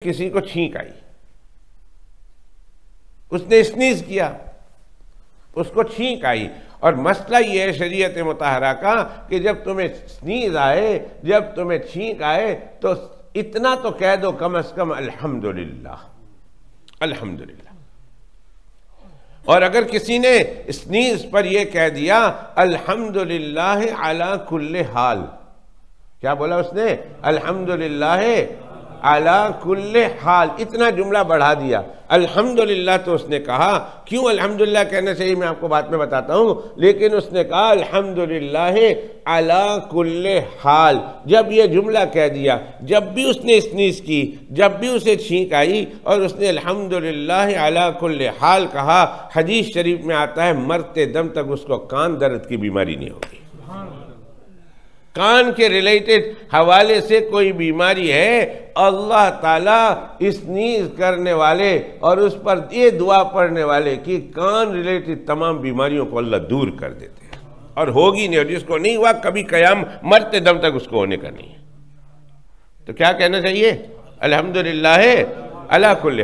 किसी को छींक आई, उसने स्नीज किया, उसको छींक आई। और मसला ये है शरीयत मुताहरा का कि जब तुम्हें स्नीज आए, जब तुम्हें छींक आए, तो इतना तो कह दो कम से कम अल्हम्दुलिल्लाह, अल्हम्दुलिल्लाह। और अगर किसी ने स्नीज पर यह कह दिया अल्हम्दुलिल्लाह अला कुल्ले हाल, क्या बोला उसने? अल्हम्दुलिल्लाह अला कुल्ले हाल, इतना जुमला बढ़ा दिया। अल्हम्दुलिल्लाह तो उसने कहा, क्यों अल्हम्दुलिल्लाह कहना चाहिए मैं आपको बाद में बताता हूं, लेकिन उसने कहा अल्हम्दुलिल्लाह अला कुल्ले हाल। जब ये जुमला कह दिया, जब भी उसने स्नीज की, जब भी उसे छींक आई और उसने अल्हम्दुलिल्लाह अला कुल्ले हाल कहा, हदीस शरीफ में आता है मरते दम तक उसको कान दर्द की बीमारी नहीं होगी। कान के रिलेटेड हवाले से कोई बीमारी है, अल्लाह ताला स्नीज करने वाले और उस पर ये दुआ पढ़ने वाले की कान रिलेटेड तमाम बीमारियों को अल्लाह दूर कर देते हैं, और होगी नहीं, और जिसको नहीं हुआ कभी कयाम मरते दम तक उसको होने का नहीं है। तो क्या कहना चाहिए? अल्हम्दुलिल्लाह अला कुल्ले